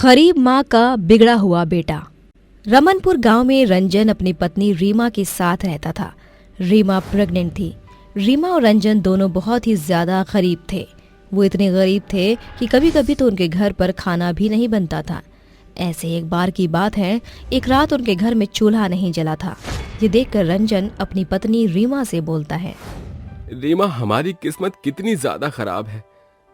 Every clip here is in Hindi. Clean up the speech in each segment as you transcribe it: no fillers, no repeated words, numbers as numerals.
गरीब माँ का बिगड़ा हुआ बेटा। रमनपुर गांव में रंजन अपनी पत्नी रीमा के साथ रहता था। रीमा प्रेग्नेंट थी। रीमा और रंजन दोनों बहुत ही ज्यादा गरीब थे। वो इतने गरीब थे कि कभी कभी तो उनके घर पर खाना भी नहीं बनता था। ऐसे एक बार की बात है, एक रात उनके घर में चूल्हा नहीं जला था। ये देखकर रंजन अपनी पत्नी रीमा से बोलता है, रीमा, हमारी किस्मत कितनी ज्यादा खराब है।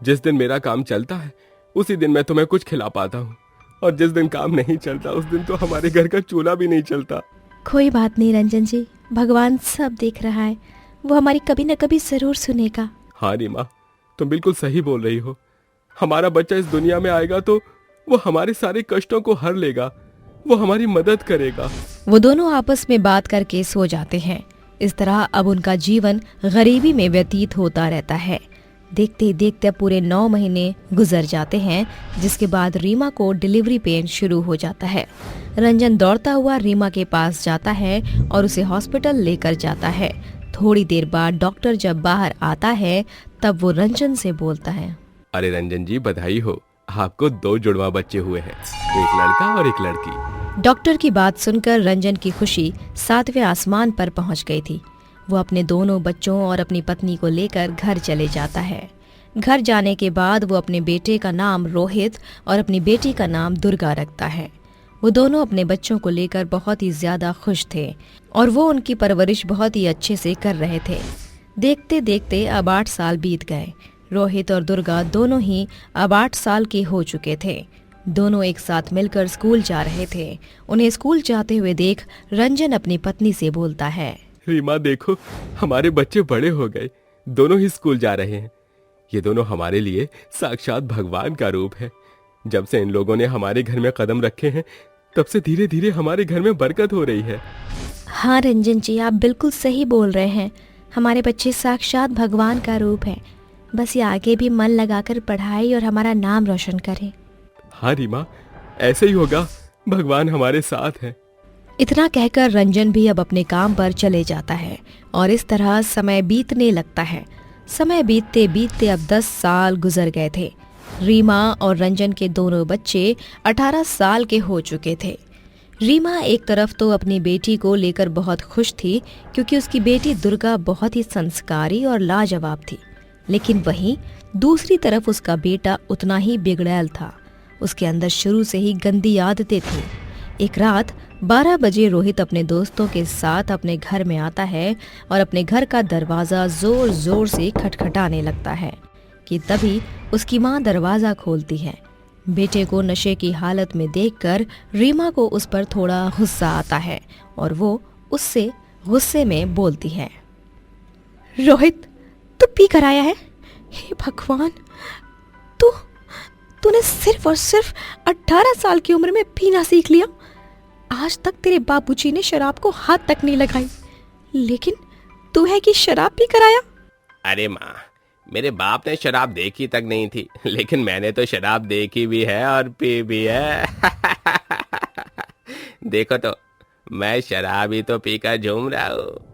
जिस दिन मेरा काम चलता है उसी दिन मैं तुम्हें कुछ खिला पाता हूँ, और जिस दिन काम नहीं चलता उस दिन तो हमारे घर का चूल्हा भी नहीं चलता। कोई बात नहीं रंजन जी, भगवान सब देख रहा है, वो हमारी कभी न कभी जरूर सुनेगा। हाँ रीमा, तुम बिल्कुल सही बोल रही हो। हमारा बच्चा इस दुनिया में आएगा तो वो हमारे सारे कष्टों को हर लेगा, वो हमारी मदद करेगा। वो दोनों आपस में बात करके सो जाते हैं। इस तरह अब उनका जीवन गरीबी में व्यतीत होता रहता है। देखते देखते पूरे 9 महीने गुजर जाते हैं, जिसके बाद रीमा को डिलीवरी पेन शुरू हो जाता है। रंजन दौड़ता हुआ रीमा के पास जाता है और उसे हॉस्पिटल लेकर जाता है। थोड़ी देर बाद डॉक्टर जब बाहर आता है तब वो रंजन से बोलता है, अरे रंजन जी, बधाई हो, आपको 2 जुड़वा बच्चे हुए हैं, एक लड़का और एक लड़की। डॉक्टर की बात सुनकर रंजन की खुशी 7वें आसमान पर पहुंच गई थी। वो अपने दोनों बच्चों और अपनी पत्नी को लेकर घर चले जाता है। घर जाने के बाद वो अपने बेटे का नाम रोहित और अपनी बेटी का नाम दुर्गा रखता है। वो दोनों अपने बच्चों को लेकर बहुत ही ज्यादा खुश थे और वो उनकी परवरिश बहुत ही अच्छे से कर रहे थे। देखते देखते अब 8 साल बीत गए। रोहित और दुर्गा दोनों ही अब 8 साल के हो चुके थे। दोनों एक साथ मिलकर स्कूल जा रहे थे। उन्हें स्कूल जाते हुए देख रंजन अपनी पत्नी से बोलता है, रीमा देखो, हमारे बच्चे बड़े हो गए, दोनों ही स्कूल जा रहे हैं। ये दोनों हमारे लिए साक्षात भगवान का रूप है। जब से इन लोगों ने हमारे घर में कदम रखे हैं तब से धीरे धीरे हमारे घर में बरकत हो रही है। हाँ रंजन जी, आप बिल्कुल सही बोल रहे हैं। हमारे बच्चे साक्षात भगवान का रूप है। बस ये आगे भी मन लगाकर पढ़ाई और हमारा नाम रोशन करें। हाँ रीमा, ऐसे ही होगा, भगवान हमारे साथ है। इतना कहकर रंजन भी अब अपने काम पर चले जाता है और इस तरह समय बीतने लगता है। समय बीतते बीतते अब 10 साल गुजर गए थे। रीमा और रंजन के दोनों बच्चे 18 साल के हो चुके थे। रीमा एक तरफ तो अपनी बेटी को लेकर बहुत खुश थी, क्योंकि उसकी बेटी दुर्गा बहुत ही संस्कारी और लाजवाब थी। लेकिन वहीं दूसरी तरफ उसका बेटा उतना ही बिगड़ैल था। उसके अंदर शुरू से ही गंदी आदतें थी। एक रात 12 बजे रोहित अपने दोस्तों के साथ अपने घर में आता है और अपने घर का दरवाजा जोर जोर से खटखटाने लगता है कि तभी उसकी माँ दरवाजा खोलती है। बेटे को नशे की हालत में देखकर रीमा को उस पर थोड़ा गुस्सा आता है और वो उससे गुस्से में बोलती है, रोहित, तू पी कर आया है? हे भगवान, तूने सिर्फ और सिर्फ 18 साल की उम्र में पीना सीख लिया। आज तक तेरे बाबूजी ने शराब को हाथ तक नहीं लगाई, लेकिन तू है कि शराब पी कर आया? अरे माँ, मेरे बाप ने शराब देखी तक नहीं थी, लेकिन मैंने तो शराब देखी भी है और पी भी है। देखो तो, मैं शराब ही तो पीकर झूम रहा हूँ।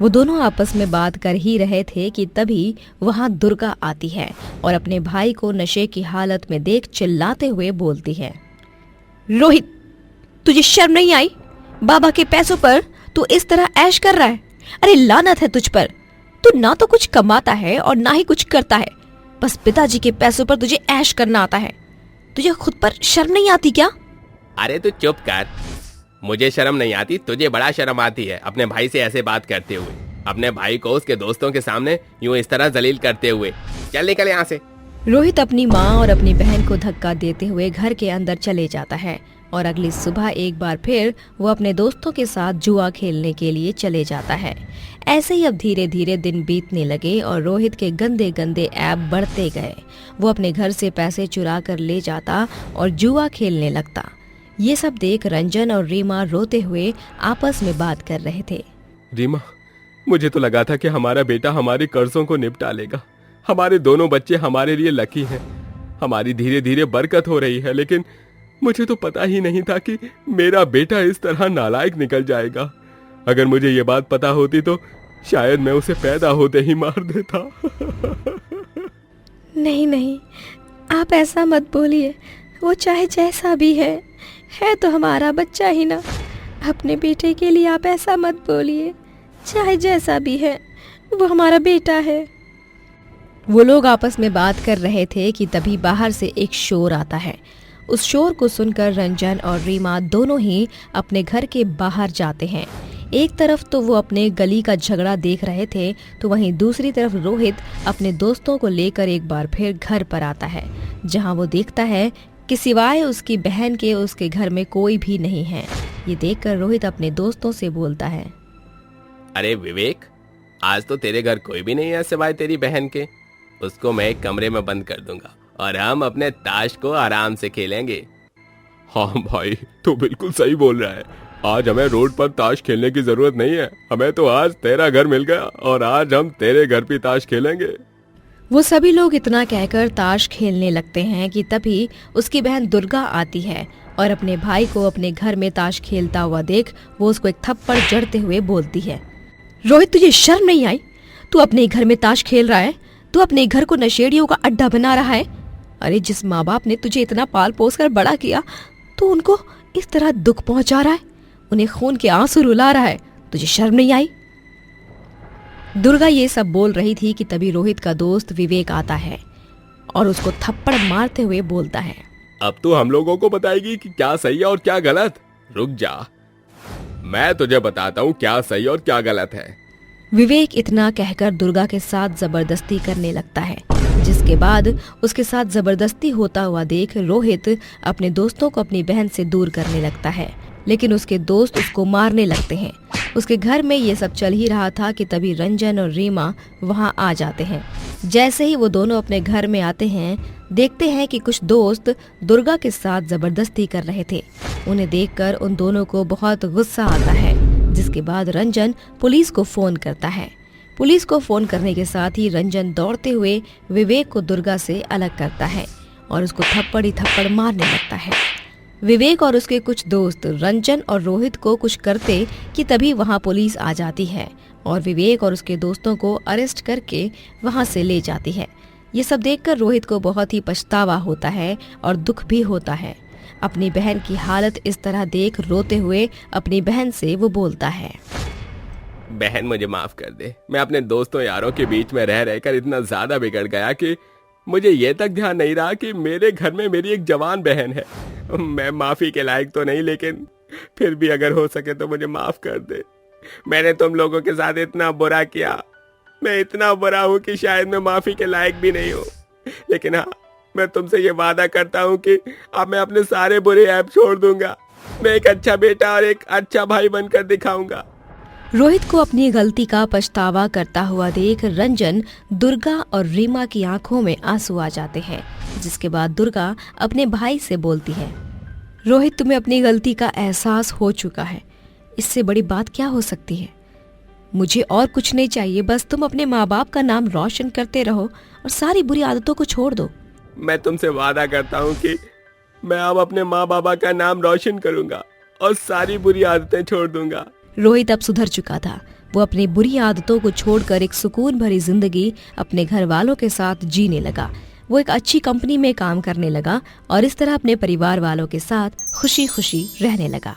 वो दोनों आपस में बात कर ही रहे थे कि तभी वहां दुर्गा आती है और अपने भाई को नशे की हालत में देख चिल्लाते हुए बोलती है, रोहित, तुझे शर्म नहीं आई? बाबा के पैसों पर तू इस तरह ऐश कर रहा है। अरे लानत है तुझ पर। तू ना तो कुछ कमाता है और ना ही कुछ करता है, बस पिताजी के पैसों पर तुझे ऐश करना आता है। तुझे खुद पर शर्म नहीं आती क्या? अरे तू चुप कर, मुझे शर्म नहीं आती, तुझे बड़ा शर्म आती है अपने भाई से ऐसे बात करते हुए, अपने भाई को उसके दोस्तों के सामने यूं इस तरह जलील करते हुए। चल निकल यहाँ से। रोहित अपनी माँ और अपनी बहन को धक्का देते हुए घर के अंदर चले जाता है और अगली सुबह एक बार फिर वो अपने दोस्तों के साथ जुआ खेलने के लिए चले जाता है। ऐसे ही अब धीरे धीरे दिन बीतने लगे और रोहित के गंदे गंदे ऐप बढ़ते गए। वो अपने घर से पैसे चुरा कर ले जाता और जुआ खेलने लगता। ये सब देख रंजन और रीमा रोते हुए आपस में बात कर रहे थे। रीमा, मुझे तो लगा था कि हमारा बेटा हमारे कर्जों को निपटा लेगा। हमारे दोनों बच्चे हमारे लिए लकी हैं। हमारी धीरे धीरे बरकत हो रही है, लेकिन मुझे तो पता ही नहीं था कि मेरा बेटा इस तरह नालायक निकल जाएगा। अगर मुझे ये बात पता होती तो शायद मैं उसे पैदा होते ही मार देता। नहीं नहीं, आप ऐसा मत बोलिए। वो चाहे जैसा भी है तो हमारा बच्चा ही ना। अपने बेटे के लिए आप ऐसा मत बोलिए, चाहे जैसा भी है वो हमारा बेटा है। वो लोग आपस में बात कर रहे थे कि तभी बाहर से एक शोर आता है। उस शोर को सुनकर रंजन और रीमा दोनों ही अपने घर के बाहर जाते हैं। एक तरफ तो वो अपने गली का झगड़ा देख रहे थे, तो वहीं दूसरी तरफ रोहित अपने दोस्तों को लेकर एक बार फिर घर पर आता है, जहां वो देखता है कि सिवाय उसकी बहन के उसके घर में कोई भी नहीं है। ये देखकर रोहित अपने दोस्तों से बोलता है, अरे विवेक, आज तो तेरे घर कोई भी नहीं है सिवाय तेरी बहन के। उसको मैं एक कमरे में बंद कर दूंगा और हम अपने ताश को आराम से खेलेंगे। हाँ भाई, तू बिल्कुल सही बोल रहा है। आज हमें रोड पर ताश खेलने की जरूरत नहीं है। हमें तो आज तेरा घर मिल गया और आज हम तेरे घर पे ताश खेलेंगे। वो सभी लोग इतना कहकर ताश खेलने लगते हैं कि तभी उसकी बहन दुर्गा आती है और अपने भाई को अपने घर में ताश खेलता हुआ देख वो उसको एक थप्पड़ जड़ते हुए बोलती है, रोहित तुझे शर्म नहीं आई? तू अपने घर में ताश खेल रहा है, तू अपने घर को नशेड़ियों का अड्डा बना रहा है। अरे जिस माँ बाप ने तुझे इतना पाल पोस कर बड़ा किया, तू उनको इस तरह दुख पहुंचा रहा है, उन्हें खून के आंसू रुला रहा है। तुझे शर्म नहीं आई? दुर्गा ये सब बोल रही थी कि तभी रोहित का दोस्त विवेक आता है और उसको थप्पड़ मारते हुए बोलता है, अब तू हम लोगों को बताएगी कि क्या सही है और क्या गलत? रुक जा, मैं तुझे बताता हूँ क्या सही और क्या गलत है। विवेक इतना कहकर दुर्गा के साथ जबरदस्ती करने लगता है, जिसके बाद उसके साथ जबरदस्ती होता हुआ देख रोहित अपने दोस्तों को अपनी बहन से दूर करने लगता है, लेकिन उसके दोस्त उसको मारने लगते हैं। उसके घर में ये सब चल ही रहा था कि तभी रंजन और रीमा वहां आ जाते हैं। जैसे ही वो दोनों अपने घर में आते हैं, देखते हैं कि कुछ दोस्त दुर्गा के साथ जबरदस्ती कर रहे थे। उन्हें देखकर उन दोनों को बहुत गुस्सा आता है, जिसके बाद रंजन पुलिस को फोन करता है। पुलिस को फोन करने के साथ ही रंजन दौड़ते हुए विवेक को दुर्गा से अलग करता है और उसको थप्पड़ ही थप्पड़ मारने लगता है। विवेक और उसके कुछ दोस्त रंजन और रोहित को कुछ करते कि तभी वहां पुलिस आ जाती है और विवेक और उसके दोस्तों को अरेस्ट करके वहां से ले जाती है। ये सब देखकर रोहित को बहुत ही पछतावा होता है और दुख भी होता है। अपनी बहन की हालत इस तरह देख रोते हुए अपनी बहन से वो बोलता है, बहन मुझे माफ कर दे। मैं अपने दोस्तों यारों के बीच में रह रहकर इतना ज्यादा बिगड़ गया कि मुझे ये तक ध्यान नहीं रहा कि मेरे घर में मेरी एक जवान बहन है। मैं माफी के लायक तो नहीं, लेकिन फिर भी अगर हो सके तो मुझे माफ कर दे। मैंने तुम लोगों के साथ इतना बुरा किया, मैं इतना बुरा हूँ कि शायद मैं माफी के लायक भी नहीं हूँ। लेकिन हाँ, मैं तुमसे ये वादा करता हूँ कि अब मैं अपने सारे बुरे ऐप छोड़ दूंगा। मैं एक अच्छा बेटा और एक अच्छा भाई बनकर दिखाऊंगा। रोहित को अपनी गलती का पछतावा करता हुआ देख रंजन, दुर्गा और रीमा की आंखों में आंसू आ जाते हैं, जिसके बाद दुर्गा अपने भाई से बोलती है, रोहित तुम्हें अपनी गलती का एहसास हो चुका है, इससे बड़ी बात क्या हो सकती है? मुझे और कुछ नहीं चाहिए, बस तुम अपने माँ बाप का नाम रोशन करते रहो और सारी बुरी आदतों को छोड़ दो। मैं तुमसे वादा करता हूँ कि मैं अब अपने माँ बाबा का नाम रोशन करूंगा और सारी बुरी आदतें छोड़ दूंगा। रोहित अब सुधर चुका था। वो अपनी बुरी आदतों को छोड़कर एक सुकून भरी जिंदगी अपने घर वालों के साथ जीने लगा। वो एक अच्छी कंपनी में काम करने लगा और इस तरह अपने परिवार वालों के साथ खुशी खुशी रहने लगा।